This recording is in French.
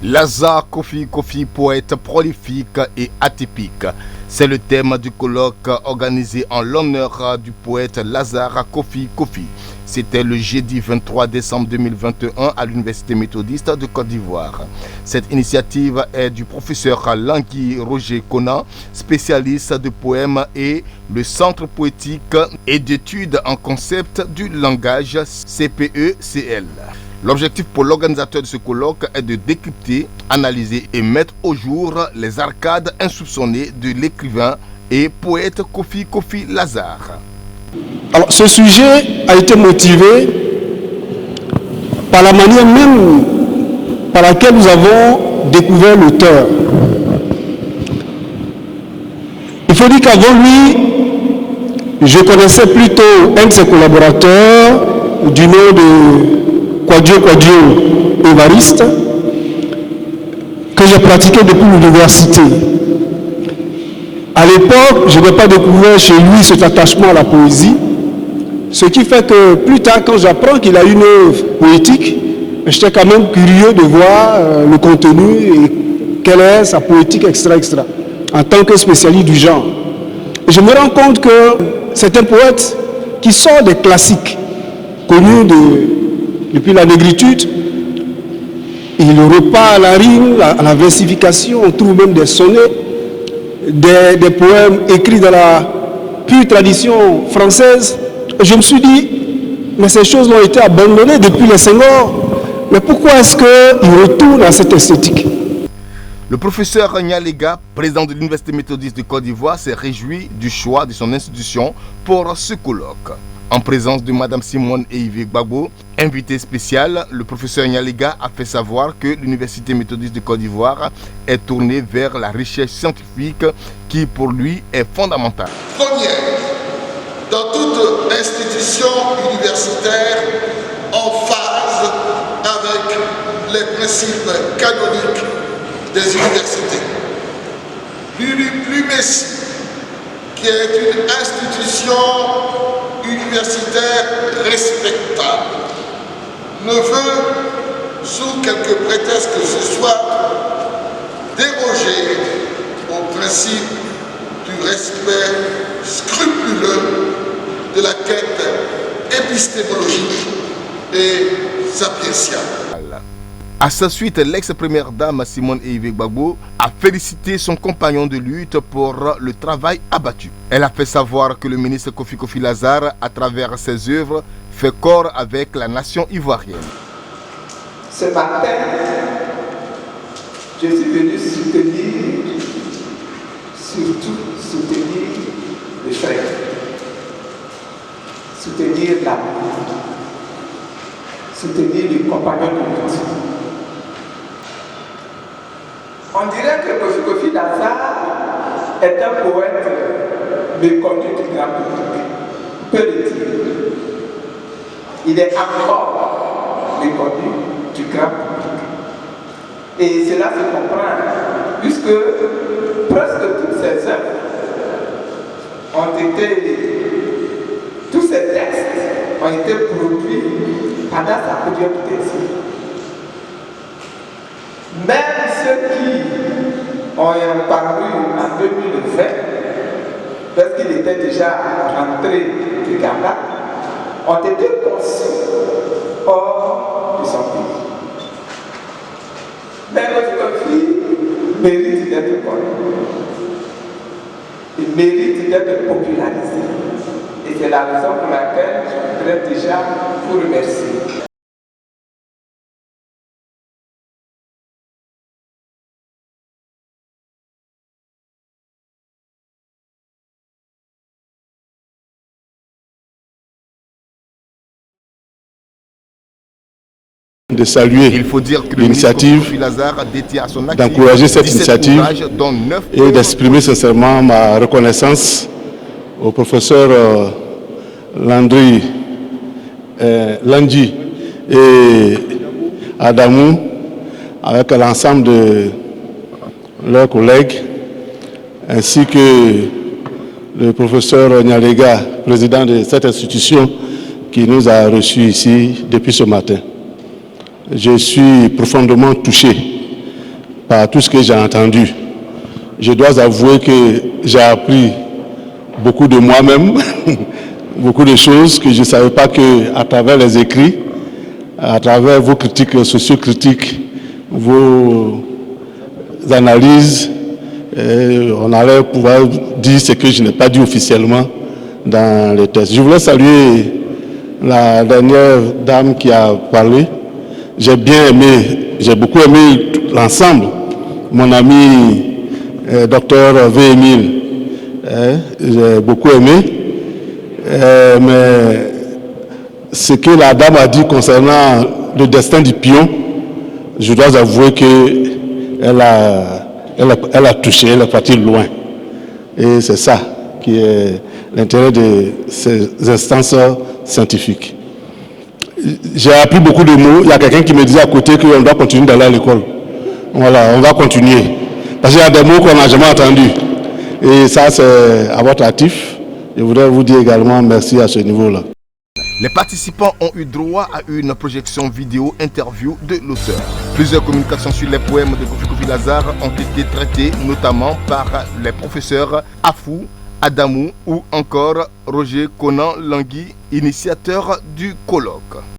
Lazare Kofi Kofi, poète prolifique et atypique. C'est le thème du colloque organisé en l'honneur du poète Lazare Kofi Kofi. C'était le jeudi 23 décembre 2021 à l'Université méthodiste de Côte d'Ivoire. Cette initiative est du professeur Langui Roger Conan, spécialiste de poèmes, et le Centre poétique et d'études en concept du langage CPE-CL. L'objectif pour l'organisateur de ce colloque est de décrypter, analyser et mettre au jour les arcades insoupçonnées de l'écrivain et poète Kofi Kofi Lazare. Alors, ce sujet a été motivé par la manière même par laquelle nous avons découvert l'auteur. Il faut dire qu'avant lui, je connaissais plutôt un de ses collaborateurs du nom de Quadio Évariste, que j'ai pratiqué depuis l'université. À l'époque, je n'ai pas découvert chez lui cet attachement à la poésie, ce qui fait que plus tard, quand j'apprends qu'il a une œuvre poétique, j'étais quand même curieux de voir le contenu et quelle est sa poétique, etc., en tant que spécialiste du genre. Et je me rends compte que c'est un poète qui sort des classiques connus depuis la négritude. Il repart à la rime, à la versification, on trouve même des sonnets, des poèmes écrits dans la pure tradition française. Je me suis dit, mais ces choses ont été abandonnées depuis les Senghor. Mais pourquoi est-ce qu'il retourne à cette esthétique? Le professeur Nyalega, président de l'Université méthodiste de Côte d'Ivoire, s'est réjoui du choix de son institution pour ce colloque. En présence de Mme Simone et Yves Gbagbo, invité spécial, le professeur Nyalega a fait savoir que l'Université méthodiste de Côte d'Ivoire est tournée vers la recherche scientifique qui, pour lui, est fondamentale. Première, dans toute institution universitaire en phase avec les principes canoniques des universités. L'UMESI, qui est une institution universitaire respectable, ne veut, sous quelque prétexte que ce soit, déroger au principe du respect scrupuleux de la quête épistémologique et sapientiale. À sa suite, l'ex-première dame Simone Yves Gbagbo a félicité son compagnon de lutte pour le travail abattu. Elle a fait savoir que le ministre Kofi Kofi Lazare, à travers ses œuvres, fait corps avec la nation ivoirienne. Ce matin, je suis venu surtout soutenir les frères, soutenir l'amour, soutenir les compagnons de lutte. On dirait que Kofi Kofi Lazare est un poète méconnu du grand public. On peut le dire. Il est encore méconnu du grand public. Et cela se comprend, puisque presque toutes ces œuvres ont été, tous ces textes ont été produits pendant sa période d'exil. Même ceux qui ont paru en 2020, parce qu'il était déjà rentré du Ghana, ont été conçus hors de son pays. Mais notre fille mérite d'être connu. Il mérite d'être popularisé. Et c'est la raison pour laquelle je voudrais déjà vous remercier. De saluer l'initiative, d'encourager cette initiative et d'exprimer sincèrement ma reconnaissance au professeur Landry Landji et Adamou, avec l'ensemble de leurs collègues, ainsi que le professeur Nyalega, président de cette institution, qui nous a reçus ici depuis ce matin. Je suis profondément touché par tout ce que j'ai entendu. Je dois avouer que j'ai appris beaucoup de moi-même, beaucoup de choses que je ne savais pas qu'à travers les écrits, à travers vos critiques sociocritiques, vos analyses, on allait pouvoir dire ce que je n'ai pas dit officiellement dans les tests. Je voulais saluer la dernière dame qui a parlé. J'ai bien aimé, j'ai beaucoup aimé l'ensemble. Mon ami docteur V. Emile, j'ai beaucoup aimé. Mais ce que la dame a dit concernant le destin du pion, je dois avouer qu'elle a touché, elle est partie loin. Et c'est ça qui est l'intérêt de ces instances scientifiques. J'ai appris beaucoup de mots. Il y a quelqu'un qui me disait à côté qu'on doit continuer d'aller à l'école. Voilà, on va continuer. Parce qu'il y a des mots qu'on n'a jamais entendus. Et ça, c'est à votre actif. Je voudrais vous dire également merci à ce niveau-là. Les participants ont eu droit à une projection vidéo interview de l'auteur. Plusieurs communications sur les poèmes de Kofi Kofi Lazare ont été traitées notamment par les professeurs Afou, Adamou ou encore Roger Conan Langui, initiateur du colloque.